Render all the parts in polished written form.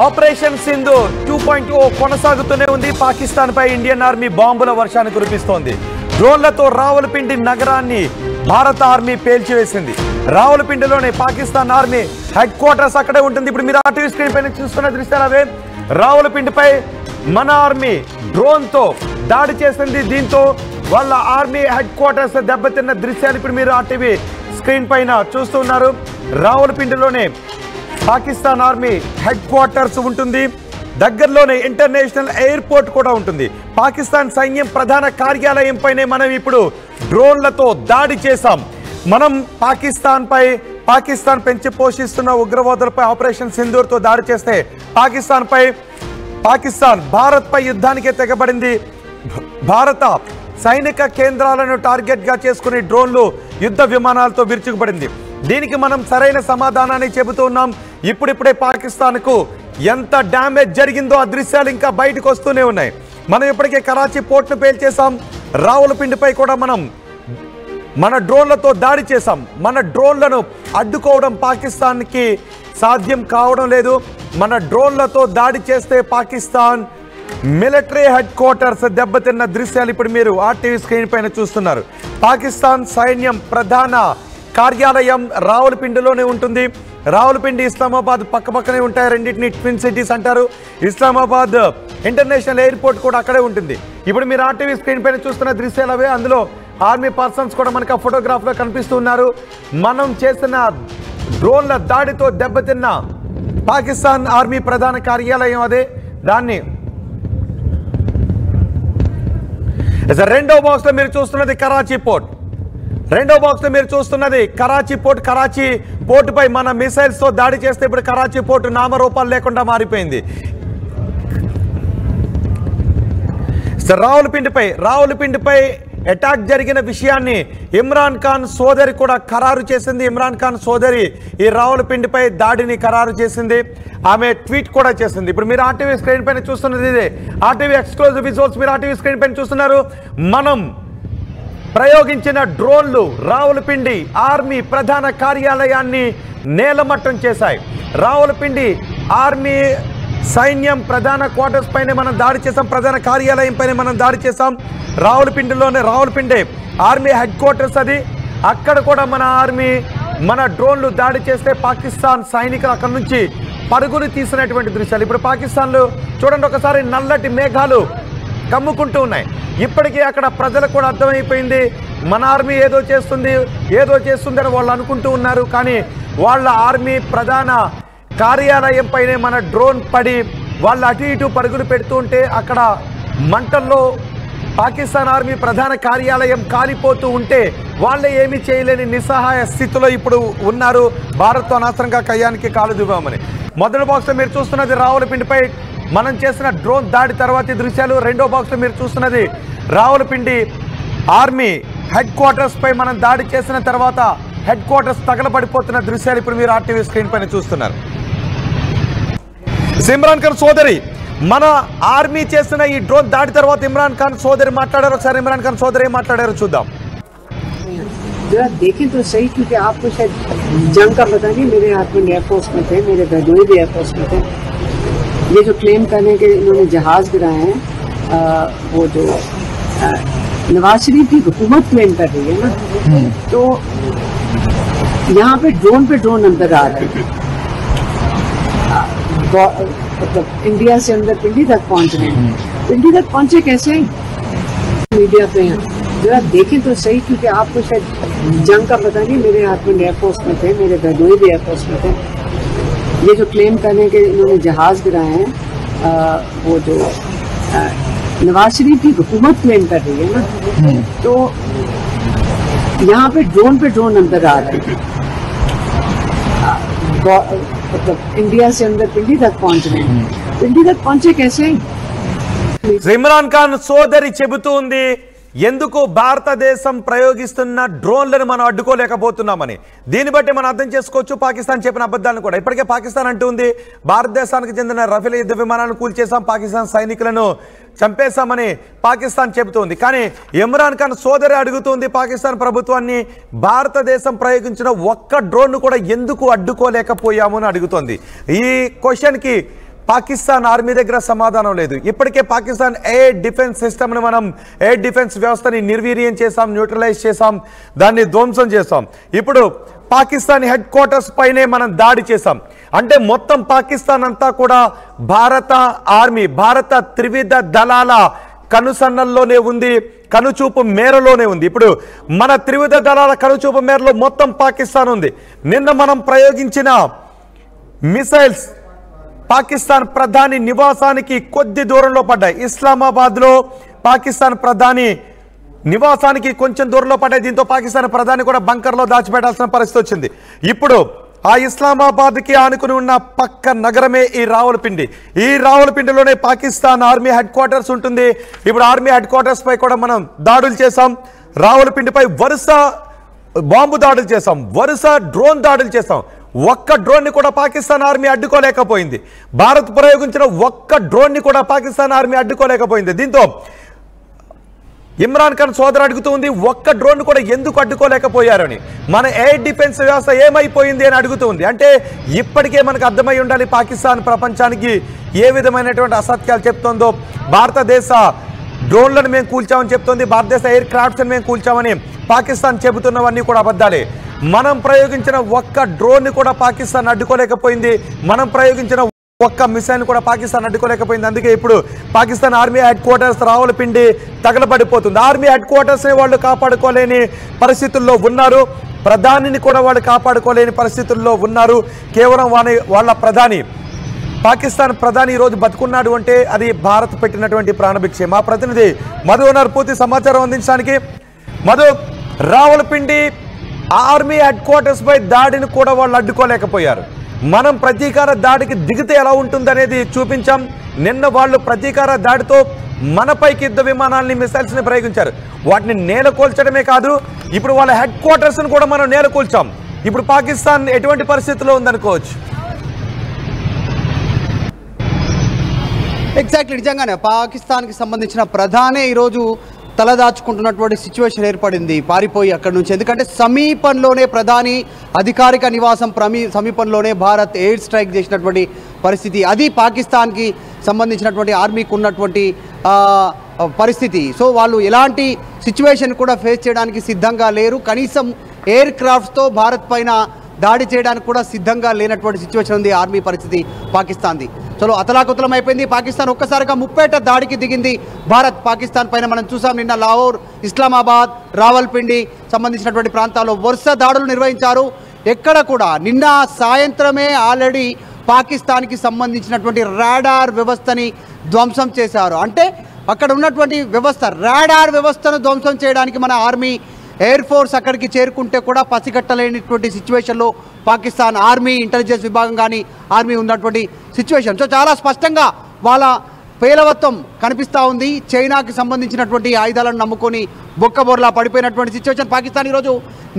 Operation Sindoor 2.0 కొనసాగుతూనే ఉంది. పాకిస్తాన్ పై Indian army బాంబుల వర్షాన్ని కురిపిస్తోంది. డ్రోన్లతో రావలపిండి నగరాన్ని భారత ఆర్మీ పేల్చివేసింది. రావలపిండిలోనే పాకిస్తాన్ ఆర్మీ హెడ్ క్వార్టర్స్ అక్కడే ఉంటుంది. ఇప్పుడు మీరు ఆర్టీవీ స్క్రీన్ పైన చూస్తున్న దృశ్యాలు అవే. రావలపిండిపై మన ఆర్మీ డ్రోన్ తో దాడి చేసింది. దీంతో వాళ్ళ ఆర్మీ హెడ్ క్వార్టర్స్ దెబ్బతిన్న దృశ్యాలు ఇప్పుడు మీరు ఆర్టీవీ స్క్రీన్ పైన చూస్తున్నారు. రావలపిండిలోనే పాకిస్తాన్ ఆర్మీ హెడ్ క్వార్టర్స్ ఉంటుంది. దగ్గరలోనే ఇంటర్నేషనల్ ఎయిర్పోర్ట్ కూడా ఉంటుంది. పాకిస్తాన్ సైన్యం ప్రధాన కార్యాలయం పైనే మనం ఇప్పుడు డ్రోన్లతో దాడి చేశాం. మనం పాకిస్తాన్ పెంచి పోషిస్తున్న ఉగ్రవాదులపై ఆపరేషన్ సింధూర్ తో దాడి చేస్తే పాకిస్తాన్ భారత్ పై యుద్ధానికే తెగబడింది. భారత సైనిక కేంద్రాలను టార్గెట్ గా చేసుకుని డ్రోన్లు యుద్ధ విమానాలతో విరుచుకుపడింది. దీనికి మనం సరైన సమాధానాన్ని చెబుతూ ఉన్నాం. ఇప్పుడిప్పుడే పాకిస్తాన్ కు ఎంత డ్యామేజ్ జరిగిందో ఆ దృశ్యాలు ఇంకా బయటకు వస్తూనే ఉన్నాయి. మనం ఇప్పటికే కరాచీ పోర్ట్ ను పేల్చేసాం. రావలపిండిపై కూడా మనం మన డ్రోన్లతో దాడి చేశాం. మన డ్రోన్లను అడ్డుకోవడం పాకిస్తాన్ కి సాధ్యం కావడం లేదు. మన డ్రోన్లతో దాడి చేస్తే పాకిస్తాన్ మిలిటరీ హెడ్ క్వార్టర్స్ దెబ్బతిన్న దృశ్యాలు ఇప్పుడు మీరు ఆర్టీవీ స్క్రీన్ పైన చూస్తున్నారు. పాకిస్తాన్ సైన్యం ప్రధాన కార్యాలయం రావలపిండిలోనే ఉంటుంది. రావలపిండి ఇస్లామాబాద్ పక్కపక్కనే ఉంటాయి. రెండింటిని ట్విన్ సిటీస్ అంటారు. ఇస్లామాబాద్ ఇంటర్నేషనల్ ఎయిర్పోర్ట్ కూడా అక్కడే ఉంటుంది. ఇప్పుడు మీరు ఆర్టీవీ స్క్రీన్ పైన చూస్తున్న దృశ్యాలు అవే. అందులో ఆర్మీ పర్సన్స్ కూడా మనకు ఆ ఫోటోగ్రాఫ్లో కనిపిస్తున్నారు. మనం చేసిన డ్రోన్ల దాడితో దెబ్బతిన్న పాకిస్తాన్ ఆర్మీ ప్రధాన కార్యాలయం అదే. దాన్ని రెండో బాక్స్ లో మీరు చూస్తున్నది కరాచీ పోర్ట్. రెండో బాక్స్ లో మీరు చూస్తున్నది కరాచీ పోర్ట్. కరాచీ పోర్ట్ పై మన మిసైల్స్ తో దాడి చేస్తే ఇప్పుడు కరాచీ పోర్ట్ నామరూపాలు లేకుండా మారిపోయింది. రావలపిండిపై అటాక్ జరిగిన విషయాన్ని ఇమ్రాన్ ఖాన్ సోదరి కూడా ఖరారు చేసింది. ఇమ్రాన్ ఖాన్ సోదరి ఈ రావలపిండిపై దాడిని ఖరారు చేసింది. ఆమె ట్వీట్ కూడా చేసింది. ఇప్పుడు మీరు ఆర్టీవీ స్క్రీన్ పైన చూస్తున్నది ఇదే. ఆర్టీవీ ఎక్స్క్లూజివ్ విజువల్స్ మీరు ఆర్టీవీ స్క్రీన్ పైన చూస్తున్నారు. మనం ప్రయోగించిన డ్రోన్లు రావలపిండి ఆర్మీ ప్రధాన కార్యాలయాన్ని నేలమట్టం చేశాయి. రావలపిండి ఆర్మీ సైన్యం ప్రధాన క్వార్టర్స్ పైన మనం దాడి చేసాం. ప్రధాన కార్యాలయం పైన మనం దాడి చేసాం. రావలపిండి ఆర్మీ హెడ్ క్వార్టర్స్ అది. అక్కడ కూడా మన డ్రోన్లు దాడి చేస్తే పాకిస్తాన్ సైనికులు అక్కడ నుంచి పరుగులు తీసినటువంటి దృశ్యాలు ఇప్పుడు పాకిస్తాన్లో చూడండి. ఒకసారి నల్లటి మేఘాలు కమ్ముకుంటూ ఉన్నాయి. ఇప్పటికీ అక్కడ ప్రజలకు కూడా అర్థమైపోయింది మన ఆర్మీ ఏదో చేస్తుంది అని వాళ్ళు అనుకుంటూ ఉన్నారు. కానీ వాళ్ళ ఆర్మీ ప్రధాన కార్యాలయం పైనే మన డ్రోన్ పడి వాళ్ళు అటు ఇటు పరుగులు పెడుతూ ఉంటే అక్కడ మంటల్లో పాకిస్తాన్ ఆర్మీ ప్రధాన కార్యాలయం కాలిపోతూ ఉంటే వాళ్ళే ఏమీ చేయలేని నిస్సహాయ స్థితిలో ఇప్పుడు ఉన్నారు. భారత్తో అనవసరంగా కయ్యానికి కాలు దివ్వామని. మొదటి బాక్స్లో మీరు చూస్తున్నది రావలపిండిపై మనం చేసిన డ్రోన్ దాడి తర్వాతి దృశ్యాలు. రెండో బాక్స్లో మీరు చూస్తున్నది రావలపిండి ఆర్మీ హెడ్ క్వార్టర్స్ పై మనం దాడి చేసిన తర్వాత హెడ్ క్వార్టర్స్ తగలబడిపోతున్న దృశ్యాలు ఇప్పుడు మీరు ఆర్టీవీ స్క్రీన్ పైన చూస్తున్నారు. ఇమ్రాన్ ఖాన్ సోదరి మన ఆర్మీ చేసిన ఈ డ్రోన్ దాడి తర్వాత ఇమ్రాన్ ఖాన్ సోదరి మాట్లాడారు. ఒకసారి ఇమ్రాన్ ఖాన్ సోదరి ఏం మాట్లాడారో చూద్దాం. जरा देखें तो सही, क्योंकि आपको शायद जंग का पता नहीं. मेरे हस्बैंड एयरफोर्स में थे, मेरे भदोई भी एयरफोर्स में थे. ये जो क्लेम करने के इन्होंने जहाज गिराए हैं, वो जो नवाज शरीफ की हुकूमत क्लेम कर रही है ना, तो यहाँ पे ड्रोन नजर आ रहे हैं. मतलब इंडिया से अंदर पिंडी तक पहुँच रहे हैं. पिंडी तक पहुँचे कैसे? मीडिया पे हैं. जरा देखें तो सही, क्योंकि आपको शायद जंग का पता नहीं. मेरे हस्बैंड एयरफोर्स में थे, मेरे भदोई भी एयरफोर्स में थे. ये जो क्लेम करने के इन्होंने जहाज गिराए हैं, वो जो नवाज शरीफ की हुकूमत क्लेम कर रही है ना, तो यहाँ पे ड्रोन नजर आ रहे हैं. मतलब इंडिया से अंदर पिंडी तक पहुँच रहे हैं. पिंडी तक पहुँचे कैसे? ఇమ్రాన్ ఖాన్ సోదరి చెబుతూ ఉంది ఎందుకు భారతదేశం ప్రయోగిస్తున్న డ్రోన్లను మనం అడ్డుకోలేకపోతున్నామని. దీన్ని బట్టి మనం అర్థం చేసుకోవచ్చు పాకిస్తాన్ చెప్పిన అబద్ధాలను కూడా. ఇప్పటికే పాకిస్తాన్ అంటుంది భారతదేశానికి చెందిన రఫేల్ యుద్ధ విమానాలను కూల్చేసాం, పాకిస్తాన్ సైనికులను చంపేశామని పాకిస్తాన్ చెబుతోంది. కానీ ఇమ్రాన్ ఖాన్ సోదరి అడుగుతోంది పాకిస్తాన్ ప్రభుత్వాన్ని, భారతదేశం ప్రయోగించిన ఒక్క డ్రోన్ కూడా ఎందుకు అడ్డుకోలేకపోయాము అని అడుగుతోంది. ఈ క్వశ్చన్కి పాకిస్తాన్ ఆర్మీ దగ్గర సమాధానం లేదు. ఇప్పటికే పాకిస్తాన్ ఎయిర్ డిఫెన్స్ సిస్టమ్ని మనం ఎయిర్ డిఫెన్స్ వ్యవస్థని నిర్వీర్యం చేసాం, న్యూట్రలైజ్ చేసాం, దాన్ని ధ్వంసం చేసాం. ఇప్పుడు పాకిస్తాన్ హెడ్ క్వార్టర్స్ పైనే మనం దాడి చేసాం. అంటే మొత్తం పాకిస్తాన్ అంతా కూడా భారత ఆర్మీ, భారత త్రివిధ దళాల కనుసన్నల్లోనే ఉంది, కనుచూపు మేరలోనే ఉంది. ఇప్పుడు మన త్రివిధ దళాల కనుచూపు మేరలో మొత్తం పాకిస్తాన్ ఉంది. నిన్న మనం ప్రయోగించిన మిసైల్స్ పాకిస్తాన్ ప్రధాని నివాసానికి కొద్ది దూరంలో పడ్డాయి. ఇస్లామాబాద్లో పాకిస్తాన్ ప్రధాని నివాసానికి కొంచెం దూరంలో పడ్డాయి. దీంతో పాకిస్తాన్ ప్రధాని కూడా బంకర్లో దాచిపెట్టాల్సిన పరిస్థితి వచ్చింది. ఇప్పుడు ఆ ఇస్లామాబాద్కి ఆనుకుని ఉన్న పక్క నగరమే ఈ రావలపిండి. ఈ రావలపిండిలోనే పాకిస్తాన్ ఆర్మీ హెడ్ క్వార్టర్స్ ఉంటుంది. ఇప్పుడు ఆర్మీ హెడ్ క్వార్టర్స్ పై కూడా మనం దాడులు చేసాం. రావలపిండిపై వరుస బాంబు దాడులు చేసాం, వరుస డ్రోన్ దాడులు చేసాం. ఒక్క డ్రోన్ని కూడా పాకిస్తాన్ ఆర్మీ అడ్డుకోలేకపోయింది. భారత్ ప్రయోగించిన ఒక్క డ్రోన్ని కూడా పాకిస్తాన్ ఆర్మీ అడ్డుకోలేకపోయింది. దీంతో ఇమ్రాన్ ఖాన్ సోదరు అడుగుతుంది, ఒక్క డ్రోన్ కూడా ఎందుకు అడ్డుకోలేకపోయారని. మన ఎయిర్ డిఫెన్స్ వ్యవస్థ ఏమైపోయింది అని అడుగుతుంది. అంటే ఇప్పటికే మనకు అర్థమై ఉండాలి పాకిస్తాన్ ప్రపంచానికి ఏ విధమైనటువంటి అసత్యాలు చెప్తుందో. భారతదేశ డ్రోన్లను మేము కూల్చామని చెప్తోంది, భారతదేశ ఎయిర్ క్రాఫ్ట్స్ని మేము కూల్చామని పాకిస్తాన్ చెబుతున్నవన్నీ కూడా అబద్ధాలే. మనం ప్రయోగించిన ఒక్క డ్రోన్ని కూడా పాకిస్తాన్ అడ్డుకోలేకపోయింది. మనం ప్రయోగించిన ఒక్క మిసైల్ కూడా పాకిస్తాన్ అడ్డుకోలేకపోయింది. అందుకే ఇప్పుడు Pakistan army headquarters Rawalpindi తగలబడిపోతుంది. ఆర్మీ హెడ్ క్వార్టర్స్ని వాళ్ళు కాపాడుకోలేని పరిస్థితుల్లో ఉన్నారు, ప్రధానిని కూడా వాళ్ళు కాపాడుకోలేని పరిస్థితుల్లో ఉన్నారు. కేవలం వాళ్ళ ప్రధాని, పాకిస్తాన్ ప్రధాని ఈరోజు బతుకున్నాడు అంటే అది భారత్ పెట్టినటువంటి ప్రాణభిక్షే. మా ప్రతినిధి మధు ఉన్నారు పూర్తి సమాచారం అందించడానికి. మధు, రావలపిండి ఆర్మీ హెడ్ క్వార్టర్స్ పై దాడిని కూడా వాళ్ళు అడ్డుకోలేకపోయారు. మనం ప్రతీకార దాడికి దిగితే ఎలా ఉంటుందనేది చూపించాం. నిన్న వాళ్ళు ప్రతీకార దాడితో మనపైకి యుద్ధ విమానాలని, మిసైల్స్ని ప్రయోగించారు. వాటిని నేలకూల్చడమే కాదు, ఇప్పుడు వాళ్ళ హెడ్ క్వార్టర్స్ని కూడా మనం నేలకూల్చాం. ఇప్పుడు పాకిస్తాన్ ఎటువంటి పరిస్థితిలో ఉందనుకోవచ్చు? ఎగ్జాక్ట్లీ, నిజంగానే పాకిస్తాన్కి సంబంధించిన ప్రధానే ఈరోజు తలదాచుకుంటున్నటువంటి సిచ్యువేషన్ ఏర్పడింది పారిపోయి అక్కడి నుంచి. ఎందుకంటే సమీపంలోనే ప్రధాని అధికారిక నివాసం సమీపంలోనే భారత్ ఎయిర్ స్ట్రైక్ చేసినటువంటి పరిస్థితి. అది పాకిస్తాన్కి సంబంధించినటువంటి ఆర్మీకి ఉన్నటువంటి పరిస్థితి. సో వాళ్ళు ఎలాంటి సిచ్యువేషన్ కూడా ఫేస్ చేయడానికి సిద్ధంగా లేరు. కనీసం ఎయిర్ క్రాఫ్ట్స్తో భారత్ పైన దాడి చేయడానికి కూడా సిద్ధంగా లేనటువంటి సిచ్యువేషన్ ఉంది ఆర్మీ పరిస్థితి పాకిస్తాన్ది. చలో అతలాకుతలం అయిపోయింది. పాకిస్తాన్ ఒక్కసారిగా ముప్పేట దాడికి దిగింది భారత్ పాకిస్తాన్ పైన. మనం చూసాం నిన్న లాహోర్, ఇస్లామాబాద్, రావల్పిండి సంబంధించినటువంటి ప్రాంతాల్లో వరుస దాడులు నిర్వహించారు. ఎక్కడ కూడా నిన్న సాయంత్రమే ఆల్రెడీ పాకిస్తాన్కి సంబంధించినటువంటి రాడార్ వ్యవస్థని ధ్వంసం చేశారు. అంటే అక్కడ ఉన్నటువంటి వ్యవస్థ, రాడార్ వ్యవస్థను ధ్వంసం చేయడానికి మన ఆర్మీ, ఎయిర్ ఫోర్స్ అక్కడికి చేరుకుంటే కూడా పసిగట్టలేనటువంటి సిచ్యువేషన్లో పాకిస్తాన్ ఆర్మీ, ఇంటెలిజెన్స్ విభాగం కానీ ఆర్మీ ఉన్నటువంటి సిచ్యువేషన్. సో చాలా స్పష్టంగా వాళ్ళ పేలవత్వం కనిపిస్తూ ఉంది. చైనాకి సంబంధించినటువంటి ఆయుధాలను నమ్ముకొని బొక్కబోర్లా పడిపోయినటువంటి సిచ్యువేషన్. పాకిస్తాన్ ఈరోజు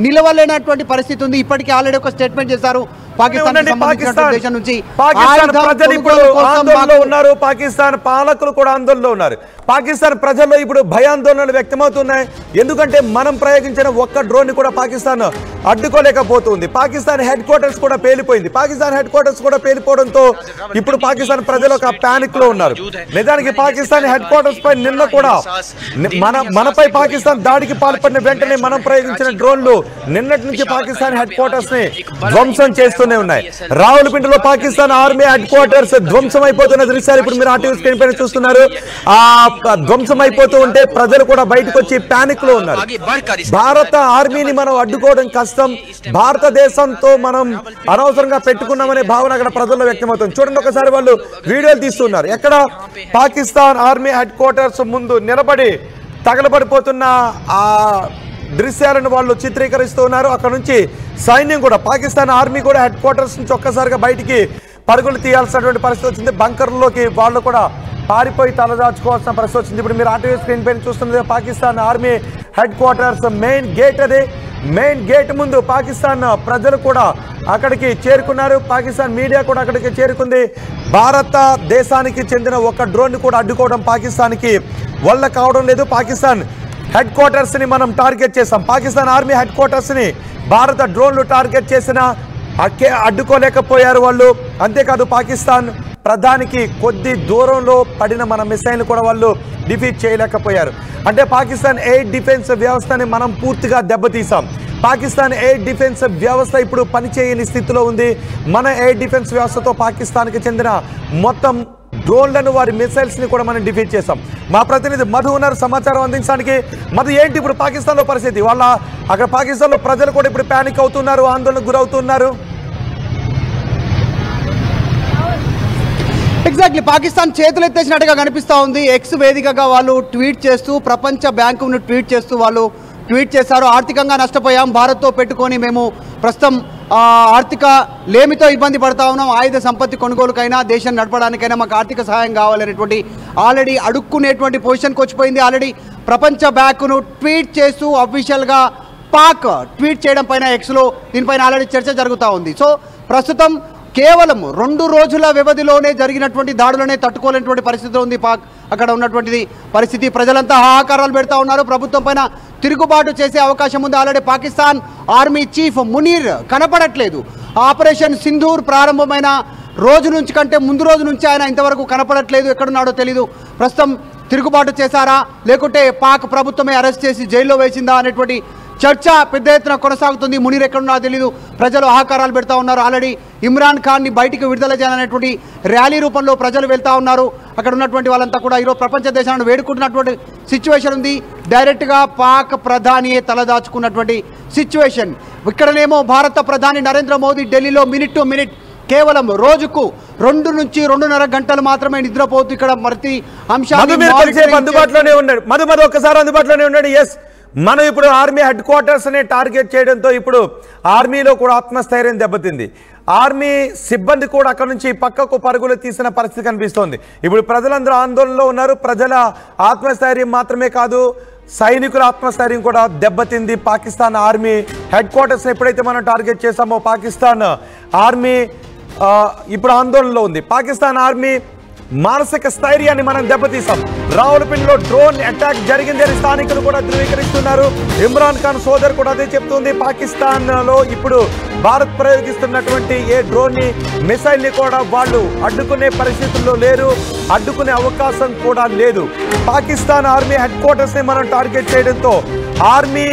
నిలవలేనటువంటి పరిస్థితి ఉంది. ఇప్పటికే ఆల్రెడీ ఒక స్టేట్మెంట్ చేశారు పాకిస్తాన్ దేశం నుంచి. పాకిస్తాన్ ప్రజలు ఇప్పుడు ఆందోళనలో ఉన్నారు, పాకిస్తాన్ పాలకులు కూడా ఆందోళనలో ఉన్నారు. పాకిస్తాన్ ప్రజల్లో ఇప్పుడు భయాందోళనలు వ్యక్తమవుతున్నాయి. ఎందుకంటే మనం ప్రయోగించిన ఒక్క డ్రోన్ ని కూడా పాకిస్తాన్ అడ్డుకోలేకపోతుంది. పాకిస్తాన్ హెడ్ క్వార్టర్స్ కూడా పేలిపోయింది. పాకిస్తాన్ హెడ్ క్వార్టర్స్ కూడా పేలిపోవడంతో ఇప్పుడు పాకిస్తాన్ ప్రజలు ఒక పానిక్ లో ఉన్నారు. నిజానికి పాకిస్తాన్ హెడ్ క్వార్టర్స్ పై నిన్న కూడా మనపై పాకిస్తాన్ దాడికి పాల్పడిన వెంటనే మనం ప్రయోగించిన డ్రోన్లు నిన్నటి నుంచి పాకిస్తాన్ హెడ్ క్వార్టర్స్ ని ధ్వంసం చేస్తూనే ఉన్నాయి. రావలపిండిలో పాకిస్తాన్ ఆర్మీ హెడ్ క్వార్టర్స్ ధ్వంసం అయిపోతున్న దృశ్యాలు ఇప్పుడు మీరు ఆర్టీవీ స్క్రీన్ పైన చూస్తున్నారు. ఆ ధ్వంసం అయిపోతూ ఉంటే ప్రజలు కూడా బయటకు వచ్చి పానిక్ లో ఉన్నారు. భారత ఆర్మీని మనం అడ్డుకోవడం కష్టం, భారతదేశంతో మనం అనవసరంగా పెట్టుకున్నామనే భావన అక్కడ ప్రజల్లో వ్యక్తమవుతుంది. చూడండి ఒకసారి వాళ్ళు వీడియోలు తీస్తున్నారు. ఎక్కడ పాకిస్తాన్ ఆర్మీ హెడ్ క్వార్టర్స్ ముందు నిలబడి తగలబడిపోతున్న ఆ దృశ్యాలను వాళ్ళు చిత్రీకరిస్తూ ఉన్నారు. అక్కడ నుంచి సైన్యం కూడా, పాకిస్తాన్ ఆర్మీ కూడా హెడ్ క్వార్టర్స్ నుంచి ఒక్కసారిగా బయటికి పరుగులు తీయాల్సినటువంటి పరిస్థితి వచ్చింది. బంకర్లోకి వాళ్ళు కూడా పారిపోయి తలదాచుకోవాల్సిన పరిస్థితి వచ్చింది. ఇప్పుడు మీరు ఆర్టీవీ స్క్రీన్ పైన చూస్తున్నది Pakistan army head quarters main gate. అది మెయిన్ గేట్ ముందు పాకిస్తాన్ ప్రజలు కూడా అక్కడికి చేరుకున్నారు. పాకిస్తాన్ మీడియా కూడా అక్కడికి చేరుకుంది. భారతదేశానికి చెందిన ఒక డ్రోన్ కూడా అడ్డుకోవడం పాకిస్తాన్కి వల్ల కావడం లేదు. పాకిస్తాన్ హెడ్ క్వార్టర్స్ ని మనం టార్గెట్ చేసాం. పాకిస్తాన్ ఆర్మీ హెడ్ క్వార్టర్స్ ని భారత డ్రోన్లు టార్గెట్ చేసిన అడ్డుకోలేకపోయారు వాళ్ళు. అంతేకాదు పాకిస్తాన్ ప్రధానికి కొద్ది దూరంలో పడిన మన మిసైల్ కూడా వాళ్ళు డిఫీట్ చేయలేకపోయారు. అంటే పాకిస్తాన్ ఎయిర్ డిఫెన్స్ వ్యవస్థని మనం పూర్తిగా దెబ్బతీసాం. పాకిస్తాన్ ఎయిర్ డిఫెన్స్ వ్యవస్థ ఇప్పుడు పనిచేయని స్థితిలో ఉంది. మన ఎయిర్ డిఫెన్స్ వ్యవస్థతో పాకిస్తాన్కి చెందిన మొత్తం డ్రోన్లను, వారి మిసైల్స్ని కూడా మనం డిఫీట్ చేసాం. మా ప్రతినిధి మధు ఉన్నారు సమాచారం అందించడానికి. మధు, ఏంటి ఇప్పుడు పాకిస్తాన్లో పరిస్థితి? వాళ్ళ అక్కడ పాకిస్తాన్లో ప్రజలు కూడా ఇప్పుడు ప్యానిక్ అవుతున్నారు, ఆందోళనకు గురవుతున్నారు. ఎగ్జాక్ట్లీ పాకిస్తాన్ చేతులు ఎత్తేసినట్టుగా కనిపిస్తూ ఉంది. ఎక్స్ వేదికగా వాళ్ళు ట్వీట్ చేస్తూ, ప్రపంచ బ్యాంకును ట్వీట్ చేస్తూ వాళ్ళు ట్వీట్ చేశారు. ఆర్థికంగా నష్టపోయాం, భారత్తో పెట్టుకొని మేము ప్రస్తుతం ఆర్థిక లేమితో ఇబ్బంది పడతా ఉన్నాం. ఆయుధ సంపత్తి కొనుగోలుకైనా, దేశం నడపడానికైనా మాకు ఆర్థిక సహాయం కావాలనేటువంటి ఆల్రెడీ అడుక్కునేటువంటి పొజిషన్కి వచ్చిపోయింది. ఆల్రెడీ ప్రపంచ బ్యాంకును ట్వీట్ చేస్తూ అఫీషియల్గా పాక్ ట్వీట్ చేయడం పైన ఎక్స్లో దీనిపైన ఆల్రెడీ చర్చ జరుగుతూ ఉంది. సో ప్రస్తుతం కేవలం 2 రోజుల వ్యవధిలోనే జరిగినటువంటి దాడులనే తట్టుకోలేనటువంటి పరిస్థితి ఉంది పాక్ అక్కడ ఉన్నటువంటిది పరిస్థితి. ప్రజలంతా హాహాకారాలు పెడతా ఉన్నారు. ప్రభుత్వం పైన తిరుగుబాటు చేసే అవకాశం ఉంది. Already Pakistan army chief Munir కనపడట్లేదు. ఆపరేషన్ సింధూర్ ప్రారంభమైన రోజు నుంచి కంటే ముందు రోజు నుంచి ఆయన ఇంతవరకు కనపడట్లేదు. ఎక్కడున్నాడో తెలీదు. ప్రస్తుతం తిరుగుబాటు చేశారా, లేకుంటే పాక్ ప్రభుత్వమే అరెస్ట్ చేసి జైల్లో వేసిందా అనేటువంటి చర్చ పెద్ద ఎత్తున కొనసాగుతుంది. మునీర్ ఎక్కడున్నారో తెలీదు. ప్రజలు ఆహాకారాలు పెడతా ఉన్నారు. ఆల్రెడీ ఇమ్రాన్ ఖాన్ని బయటికి విడుదల చేయాలనేటువంటి ర్యాలీ రూపంలో ప్రజలు వెళ్తా ఉన్నారు. అక్కడ ఉన్నటువంటి వాళ్ళంతా కూడా ఈరోజు ప్రపంచ దేశాలను వేడుకుంటున్నటువంటి సిచ్యువేషన్ ఉంది. డైరెక్ట్గా పాక్ ప్రధానియే తలదాచుకున్నటువంటి సిచ్యువేషన్. ఇక్కడనేమో భారత ప్రధాని నరేంద్ర మోదీ ఢిల్లీలో మినిట్ టు మినిట్ కేవలం రోజుకు 2 నుంచి 2.5 గంటలు మాత్రమే నిద్రపోతూ ఇక్కడ ప్రతి అంశాన్ని అందుబాటులోనే ఉన్నాడు. మధు ఒక్కసారి అందుబాటులోనే ఉన్నాడు. ఎస్, మనం ఇప్పుడు ఆర్మీ హెడ్ క్వార్టర్స్ ని టార్గెట్ చేయడంతో ఇప్పుడు ఆర్మీలో కూడా ఆత్మస్థైర్యం దెబ్బతింది. ఆర్మీ సిబ్బంది కూడా అక్కడ నుంచి పక్కకు పరుగులు తీసిన పరిస్థితి కనిపిస్తోంది. ఇప్పుడు ప్రజలందరూ ఆందోళనలో ఉన్నారు. ప్రజల ఆత్మస్థైర్యం మాత్రమే కాదు, సైనికుల ఆత్మస్థైర్యం కూడా దెబ్బతింది. పాకిస్తాన్ ఆర్మీ హెడ్ క్వార్టర్స్ ఎప్పుడైతే మనం టార్గెట్ చేసామో పాకిస్తాన్ ఆర్మీ ఇప్పుడు ఆందోళనలో ఉంది. పాకిస్తాన్ ఆర్మీ మానసిక స్థైర్యాన్ని మనం దెబ్బతీసాం. రావులపిండిలో డ్రోన్ అటాక్ జరిగింది అని స్థానికులు కూడా ధృవీకరిస్తున్నారు. ఇమ్రాన్ ఖాన్ సోదరు కూడా అదే చెప్తుంది. పాకిస్తాన్లో ఇప్పుడు భారత్ ప్రయోగిస్తున్నటువంటి ఏ డ్రోన్ని, మిసైల్ని కూడా వాళ్ళు అడ్డుకునే పరిస్థితుల్లో లేరు, అడ్డుకునే అవకాశం కూడా లేదు. పాకిస్తాన్ ఆర్మీ హెడ్ క్వార్టర్స్ని మనం టార్గెట్ చేయడంతో ఆర్మీ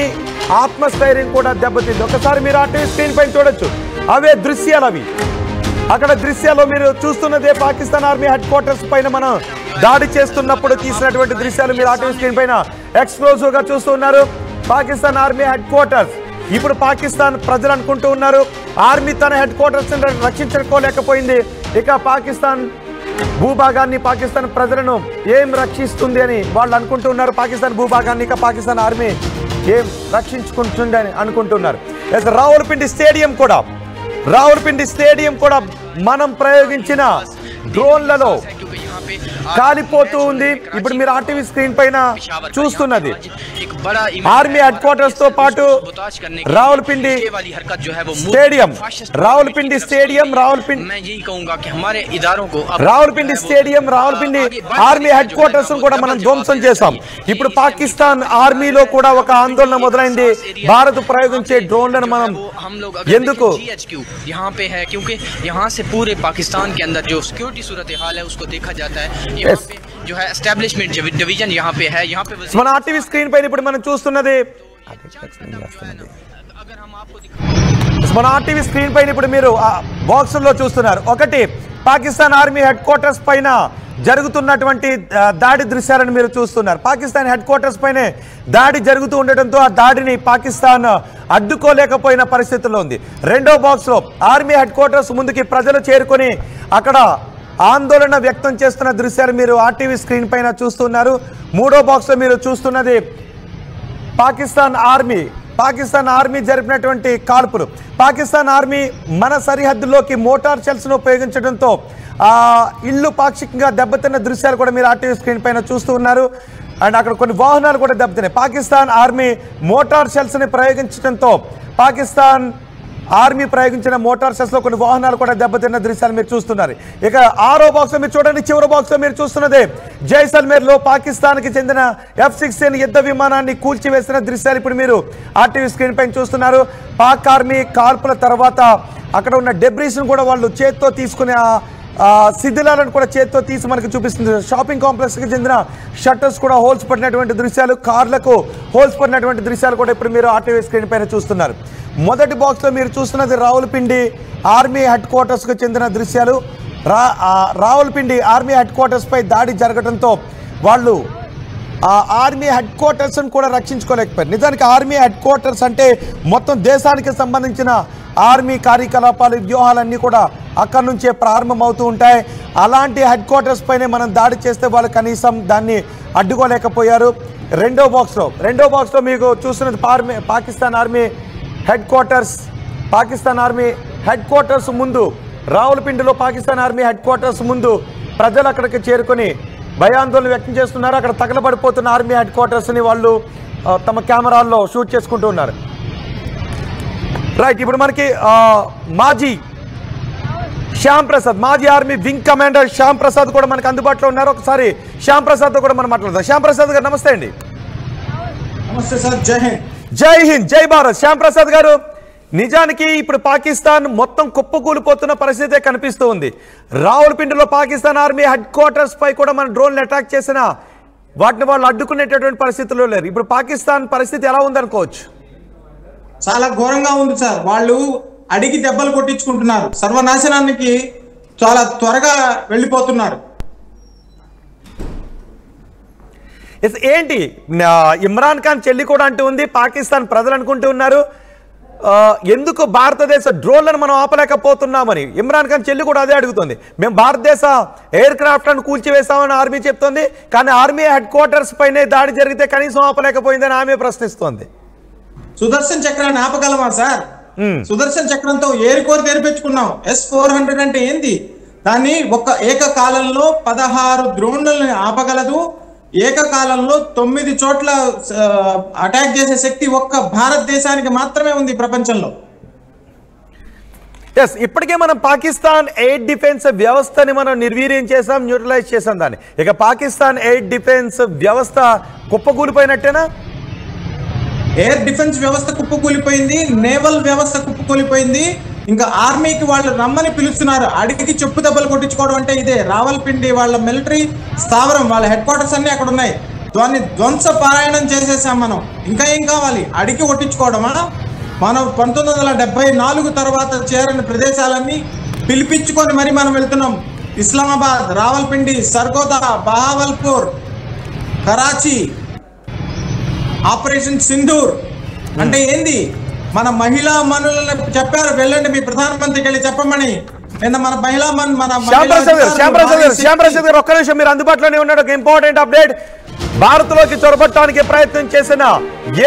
ఆత్మస్థైర్యం కూడా దెబ్బతింది. ఒకసారి మీరు ఆ టీవీ స్క్రీన్ పైన చూడొచ్చు. అవే దృశ్యాలు అవి. అక్కడ దృశ్యాల్లో మీరు చూస్తున్నదే పాకిస్తాన్ ఆర్మీ హెడ్ క్వార్టర్స్ పైన మనం దాడి చేస్తున్నప్పుడు తీసినటువంటి దృశ్యాలు మీరు ఆర్టీవీ స్క్రీన్ పైన ఎక్స్ప్లోజివ్ గా చూస్తున్నారు. పాకిస్తాన్ ఆర్మీ హెడ్ క్వార్టర్స్ ఇప్పుడు పాకిస్తాన్ ప్రజలు అనుకుంటూ ఉన్నారు ఆర్మీ తన హెడ్ క్వార్టర్స్ రక్షించుకోలేకపోయింది, ఇక పాకిస్తాన్ భూభాగాన్ని, పాకిస్తాన్ ప్రజలను ఏం రక్షిస్తుంది అని వాళ్ళు అనుకుంటున్నారు. పాకిస్తాన్ భూభాగాన్ని ఇక పాకిస్తాన్ ఆర్మీ ఏం రక్షించుకుంటుంది అని అనుకుంటున్నారు. రావులపిండి స్టేడియం కూడా మనం ప్రయోగించిన డ్రోన్లలో కాలిపోతూ ఉంది. ఇప్పుడు మీరు ఆర్టీవీ స్క్రీన్ పైన చూస్తున్నది ఆర్మీ హెడ్ క్వార్టర్స్ తో పాటు రావులపిండి స్టేడియం ఆర్మీ హెడ్ క్వార్టర్స్ కూడా మనం ధ్వంసం చేశాం. ఇప్పుడు పాకిస్తాన్ ఆర్మీలో కూడా ఒక ఆందోళన మొదలైంది. భారత్ ప్రయోగించే డ్రోన్లను మనం ఎందుకు जो है एस्टैब्लिशमेंट डिवीजन यहाँ पे है, यहाँ पे మన ఆర్టీవీ స్క్రీన్ పైన ఇప్పుడు మనం చూస్తున్నది మన ఆర్టీవీ స్క్రీన్ పైన ఇప్పుడు మీరు బాక్సుల్లో చూస్తున్నారు. ఒకటి పాకిస్తాన్ ఆర్మీ హెడ్ క్వార్టర్స్ పైన జరుగుతున్నటువంటి దాడి దృశ్యాలను మీరు చూస్తున్నారు. పాకిస్తాన్ హెడ్ క్వార్టర్స్ పైనే దాడి జరుగుతూ ఉండటంతో ఆ దాడిని పాకిస్తాన్ అడ్డుకోలేకపోయిన పరిస్థితుల్లో ఉంది. రెండో బాక్స్లో ఆర్మీ హెడ్ క్వార్టర్స్ ముందుకి ప్రజలు చేరుకొని అక్కడ ఆందోళన వ్యక్తం చేస్తున్న దృశ్యాలు మీరు ఆర్టీవీ స్క్రీన్ పైన చూస్తున్నారు. మూడో బాక్స్లో మీరు చూస్తున్నది పాకిస్తాన్ ఆర్మీ జరిపినటువంటి కాల్పులు. పాకిస్తాన్ ఆర్మీ మన సరిహద్దులోకి మోటార్ షెల్స్ను ఉపయోగించడంతో ఇల్లు పాక్షికంగా దెబ్బతిన్న దృశ్యాలు కూడా మీరు ఆర్టీవీ స్క్రీన్ పైన చూస్తూ ఉన్నారు. అండ్ అక్కడ కొన్ని వాహనాలు కూడా దెబ్బతిన్నాయి. పాకిస్తాన్ ఆర్మీ మోటార్ షెల్స్ని ప్రయోగించడంతో పాకిస్తాన్ ఆర్మీ ప్రయోగించిన మోటార్ షెల్స్లో కొన్ని వాహనాలు కూడా దెబ్బతిన్న దృశ్యాలు మీరు చూస్తున్నారు. ఇక ఆరో బాక్స్లో మీరు చూడండి, చివరి బాక్స్లో మీరు చూస్తున్నదే జైసల్మేర్లో పాకిస్తాన్కి చెందిన F-16 యుద్ధ విమానాన్ని కూల్చివేసిన దృశ్యాలు ఇప్పుడు మీరు ఆర్టీవీ స్క్రీన్ పైన చూస్తున్నారు. పాక్ ఆర్మీ కాల్పుల తర్వాత అక్కడ ఉన్న డెబ్రీస్ను కూడా వాళ్ళు చేత్తో తీసుకుని శిథిలాలను కూడా చేతితో తీసి మనకు చూపిస్తుంది. షాపింగ్ కాంప్లెక్స్కి చెందిన షట్టర్స్ కూడా హోల్స్ పడినటువంటి దృశ్యాలు, కార్లకు హోల్స్ పడినటువంటి దృశ్యాలు కూడా ఇప్పుడు మీరు ఆర్టీవీ స్క్రీన్ పైన చూస్తున్నారు. మొదటి బాక్స్లో మీరు చూస్తున్నది రావులపిండి ఆర్మీ హెడ్ క్వార్టర్స్కు చెందిన దృశ్యాలు. రావులపిండి ఆర్మీ హెడ్ క్వార్టర్స్పై దాడి జరగడంతో వాళ్ళు ఆ ఆర్మీ హెడ్ క్వార్టర్స్ని కూడా రక్షించుకోలేకపోయారు. నిజానికి ఆర్మీ హెడ్ క్వార్టర్స్ అంటే మొత్తం దేశానికి సంబంధించిన ఆర్మీ కార్యకలాపాలు, వ్యూహాలన్నీ కూడా అక్కడి నుంచే ప్రారంభమవుతూ ఉంటాయి. అలాంటి హెడ్ క్వార్టర్స్ పైనే మనం దాడి చేస్తే వాళ్ళు కనీసం దాన్ని అడ్డుకోలేకపోయారు. రెండో బాక్స్లో మీకు చూస్తున్నది పాకిస్తాన్ ఆర్మీ హెడ్ క్వార్టర్స్ ముందు, రావులపిండిలో పాకిస్తాన్ ఆర్మీ హెడ్ క్వార్టర్స్ ముందు ప్రజలు అక్కడికి చేరుకొని భయాందోళన వ్యక్తం చేస్తున్నారు. అక్కడ తగలబడిపోతున్న ఆర్మీ హెడ్ క్వార్టర్స్ని వాళ్ళు తమ కెమెరాల్లో షూట్ చేసుకుంటూ ఉన్నారు. రైట్, ఇప్పుడు మనకి మాజీ army wing commander Shyam Prasad కూడా మనకు అందుబాటులో ఉన్నారు. ఒకసారి శ్యామ్ ప్రసాద్తో కూడా మనం మాట్లాడదాం. శ్యామ్ ప్రసాద్ గారు నమస్తే అండి. నమస్తే సార్, జై హింద్. జై హింద్, జై భారత్. శ్యామ్ ప్రసాద్ గారు, నిజానికి ఇప్పుడు పాకిస్తాన్ మొత్తం కుప్పకూలిపోతున్న పరిస్థితే కనిపిస్తూ ఉంది. రావులపిండిలో పాకిస్తాన్ ఆర్మీ హెడ్ క్వార్టర్స్ పై కూడా మన డ్రోన్లు అటాక్ చేసిన వాటిని వాళ్ళు అడ్డుకునేటటువంటి పరిస్థితుల్లో లేరు. ఇప్పుడు పాకిస్తాన్ పరిస్థితి ఎలా ఉందనుకోవచ్చు? చాలా ఘోరంగా ఉంది సార్. వాళ్ళు అడిగి దెబ్బలు కొట్టించుకుంటున్నారు, సర్వనాశనానికి చాలా త్వరగా వెళ్ళిపోతున్నారు. ఏంటి ఇమ్రాన్ ఖాన్ చెల్లి కూడా అంటూ ఉంది, పాకిస్తాన్ ప్రజలు అనుకుంటూ ఉన్నారు ఎందుకు భారతదేశ డ్రోన్లను మనం ఆపలేకపోతున్నామని. ఇమ్రాన్ ఖాన్ చెల్లి కూడా అదే అడుగుతుంది. మేము భారతదేశ ఎయిర్ క్రాఫ్ట్లను కూల్చివేస్తామని ఆర్మీ చెప్తోంది, కానీ ఆర్మీ హెడ్ క్వార్టర్స్ పైనే దాడి జరిగితే కనీసం ఆపలేకపోయిందని ఆమె ప్రశ్నిస్తోంది. సుదర్శన్ చక్రాన్ని ఆపగలమా సార్? సుదర్శన్ చక్రంతో ఏరుకోరి తెరిపించుకున్నాం. S-400 అంటే ఏంది? దాన్ని ఏకకాలంలో 16 డ్రోన్లను ఆపగలదు. ఏకకాలంలో 9 చోట్ల అటాక్ చేసే శక్తి ఒక్క భారతదేశానికి మాత్రమే ఉంది ప్రపంచంలో. ఇప్పటికే మనం పాకిస్తాన్ ఎయిర్ డిఫెన్స్ వ్యవస్థని మనం నిర్వీర్యం చేసాం, న్యూట్రలైజ్ చేసాం దాన్ని. ఇక పాకిస్తాన్ ఎయిర్ డిఫెన్స్ వ్యవస్థ కుప్పకూలిపోయినట్టేనా? ఎయిర్ డిఫెన్స్ వ్యవస్థ కుప్పకూలిపోయింది, నేవల్ వ్యవస్థ కుప్పకూలిపోయింది. ఇంకా ఆర్మీకి వాళ్ళు రమ్మని పిలుస్తున్నారు. అడిగి చెప్పు దెబ్బలు కొట్టించుకోవడం అంటే ఇదే. రావల్పిండి వాళ్ళ మిలిటరీ స్థావరం, వాళ్ళ హెడ్ క్వార్టర్స్ అన్ని అక్కడ ఉన్నాయి. దాన్ని ధ్వంస పారాయణం చేసేసాం మనం. ఇంకా ఏం కావాలి? అడిగి కొట్టించుకోవడమా? మనం 1974 తర్వాత చేరని ప్రదేశాలన్నీ పిలిపించుకొని మరి మనం వెళ్తున్నాం. ఇస్లామాబాద్, రావల్పిండి, సర్గోదా, బహావల్పూర్, కరాచీ, ఆపరేషన్ సింధూర్ అంటే ఏంది? మన మహిళా మనులను చెప్పారు, వెళ్ళండి మీ ప్రధానమంత్రికి వెళ్ళి చెప్పమని. నిన్న మన మహిళా శ్యామ్ ప్రసాద్ గారు ఒక్క నిమిషం, మీరు అందుబాటులోనే ఉన్నాడు. ఒక ఇంపార్టెంట్ అప్డేట్. భారత్ లోకి చొరబట్టడానికి ప్రయత్నం చేసిన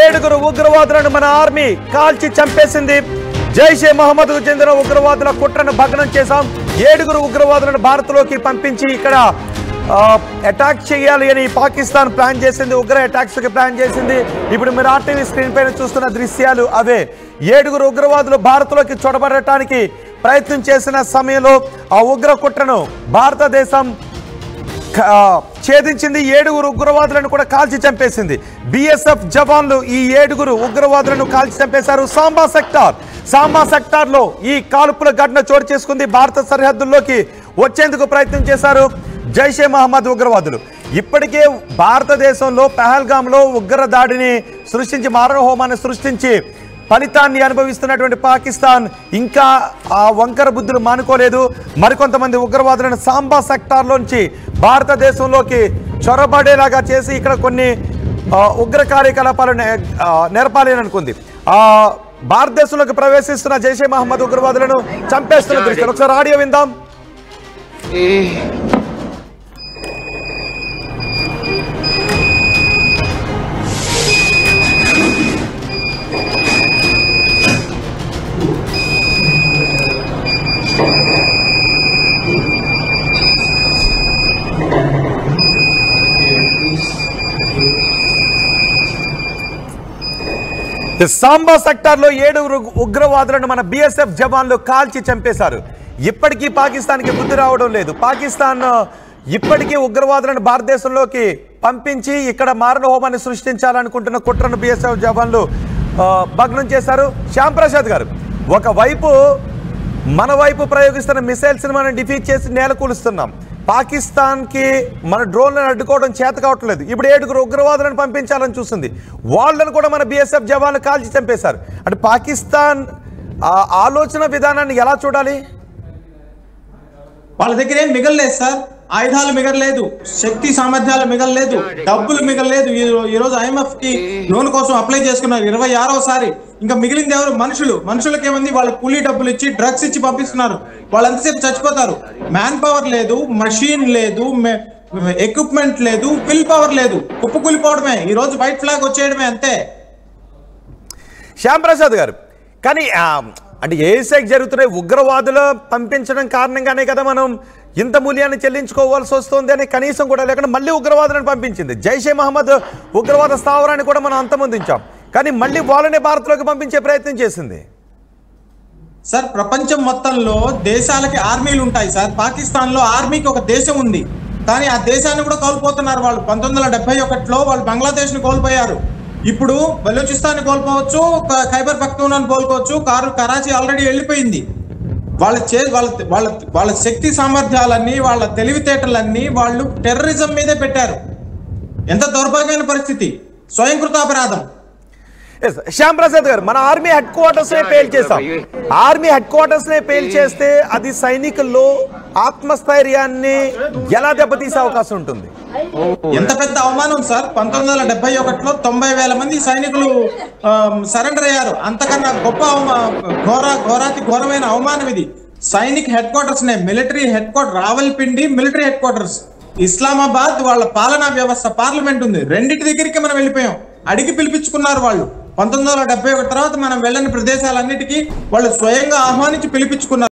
7 ఉగ్రవాదులను మన ఆర్మీ కాల్చి చంపేసింది. జైషే మహమ్మద్ కు చెందిన ఉగ్రవాదుల కుట్రను భగ్నం చేశాం. 7 ఉగ్రవాదులను భారత్ లోకి పంపించి ఇక్కడ అటాక్ చేయాలి అని పాకిస్తాన్ ప్లాన్ చేసింది, ఉగ్ర అటాక్స్ కి ప్లాన్ చేసింది. ఇప్పుడు మీరు ఆర్టీవీ స్క్రీన్ పైన చూస్తున్న దృశ్యాలు అవే. 7 ఉగ్రవాదులు భారత్లోకి చొరబడటానికి ప్రయత్నం చేసిన సమయంలో ఆ ఉగ్ర కుట్రను భారతదేశం ఛేదించింది. 7 ఉగ్రవాదులను కూడా కాల్చి చంపేసింది. BSF జవాన్లు ఈ 7 ఉగ్రవాదులను కాల్చి చంపేశారు. సాంబా సెక్టార్ లో ఈ కాల్పుల ఘటన చోటు చేసుకుంది. భారత సరిహద్దుల్లోకి వచ్చేందుకు ప్రయత్నం చేశారు జైషే మహమ్మద్ ఉగ్రవాదులు. ఇప్పటికే భారతదేశంలో పహల్గామ్లో ఉగ్ర దాడిని సృష్టించి, మారణ హోమాన్ని సృష్టించి ఫలితాన్ని అనుభవిస్తున్నటువంటి పాకిస్తాన్ ఇంకా ఆ వంకర బుద్ధులు మానుకోలేదు. మరికొంతమంది ఉగ్రవాదులను సాంబా సెక్టార్లోంచి భారతదేశంలోకి చొరబడేలాగా చేసి ఇక్కడ కొన్ని ఉగ్ర కార్యకలాపాలు నేర్పాలి అని అనుకుంది. భారతదేశంలోకి ప్రవేశిస్తున్న జైషే మహమ్మద్ ఉగ్రవాదులను చంపేస్తున్న దృశ్యాలు ఒకసారి ఆడియో విందాం. సాంబా సెక్టార్ లో 7 ఉగ్రవాదులను మన BSF జవాన్లు కాల్చి చంపేశారు. ఇప్పటికీ పాకిస్తాన్కి బుద్ధి రావడం లేదు. పాకిస్తాన్ ఇప్పటికీ ఉగ్రవాదులను భారతదేశంలోకి పంపించి ఇక్కడ మారణ హోమాన్ని సృష్టించాలనుకుంటున్న కుట్రను BSF జవాన్లు భగ్నం చేశారు. శ్యామ్ ప్రసాద్ గారు, ఒకవైపు మన వైపు ప్రయోగిస్తున్న మిసైల్స్ని మనం డిఫీట్ చేసి నేల కూలుస్తున్నాం. పాకిస్తాన్కి మన డ్రోన్లను అడ్డుకోవడం చేత కావట్లేదు. ఇప్పుడు 7 ఉగ్రవాదులను పంపించాలని చూస్తుంది. వాళ్ళను కూడా మన బిఎస్ఎఫ్ జవాన్లు కాల్చి చంపేశారు. అంటే పాకిస్తాన్ ఆలోచన విధానాన్ని ఎలా చూడాలి? వాళ్ళ దగ్గర ఏం మిగలలేదు సార్, ఆయుధాలు మిగలలేదు, శక్తి సామర్థ్యాలు మిగలలేదు, డబ్బులు మిగలలేదు. ఈ రోజు IMF కి లోన్ కోసం అప్లై చేసుకున్నారు 26వసారి. ఇంకా మిగిలింది ఎవరు? మనుషులకి ఏముంది? వాళ్ళ కూలీ డబ్బులు ఇచ్చి డ్రగ్స్ ఇచ్చి పంపిస్తున్నారు. వాళ్ళు ఎంతసేపు చచ్చిపోతారు. మ్యాన్ పవర్ లేదు, మషీన్ లేదు, ఎక్విప్మెంట్ లేదు, విల్ పవర్ లేదు. కుప్పకూలిపోవడమే. ఈ రోజు వైట్ ఫ్లాగ్ వచ్చేయడమే, అంతే. శ్యామ్ ప్రసాద్ గారు, కానీ అంటే ఏసైకి జరుగుతున్నాయి ఉగ్రవాదులు పంపించడం కారణంగానే కదా మనం ఇంత మూల్యాన్ని చెల్లించుకోవాల్సి వస్తుంది అని కనీసం కూడా లేకుండా మళ్ళీ ఉగ్రవాదులను పంపించింది. జైషే మహమ్మద్ ఉగ్రవాద స్థావరాన్ని కూడా మనం అంతమొందించాం, కానీ మళ్ళీ వాళ్ళనే భారత్లోకి పంపించే ప్రయత్నం చేసింది. సార్, ప్రపంచం మొత్తంలో దేశాలకి ఆర్మీలు ఉంటాయి సార్. పాకిస్తాన్లో ఆర్మీకి ఒక దేశం ఉంది, కానీ ఆ దేశాన్ని కూడా కోల్పోతున్నారు వాళ్ళు. 1971లో వాళ్ళు బంగ్లాదేశ్ని కోల్పోయారు. ఇప్పుడు బలూచిస్తాన్ని కోల్పోవచ్చు, ఖైబర్ పఖ్తూనాని కోల్పోవచ్చు. కరాచీ ఆల్రెడీ వెళ్ళిపోయింది. వాళ్ళ శక్తి సామర్థ్యాలన్నీ, వాళ్ళ తెలివితేటలన్నీ వాళ్ళు టెర్రరిజం మీదే పెట్టారు. ఎంత దౌర్భాగ్యమైన పరిస్థితి, స్వయంకృతాపరాధం. శ్యామ్ ప్రసాద్ గారు, మన ఆర్మీ హెడ్ క్వార్టర్స్ నే పేల్ చేసాం. ఆర్మీ హెడ్ క్వార్టర్స్ నే పేల్ చేస్తే అది సైనికుల్లో ఆత్మస్థైర్యాన్ని ఎలా దెబ్బతీసే అవకాశం ఉంటుంది? ఎంత పెద్ద అవమానం సార్. 1971లో 90,000 మంది సైనికులు సరెండర్ అయ్యారు. అంతకన్నా గొప్ప ఘోరమైన అవమానం ఇది. సైనిక్ హెడ్ క్వార్టర్స్ నే, military head quarter Rawalpindi military head quarters, Islamabad వాళ్ళ పాలనా వ్యవస్థ, పార్లమెంట్ ఉంది. రెండింటి దగ్గరికి మనం వెళ్ళిపోయాం. అడిగి పిలిపించుకున్నారు వాళ్ళు. 1971 తర్వాత మనం వెళ్ళని ప్రదేశాలన్నిటికీ వాళ్ళు స్వయంగా ఆహ్వానించి పిలిపించుకున్నారు.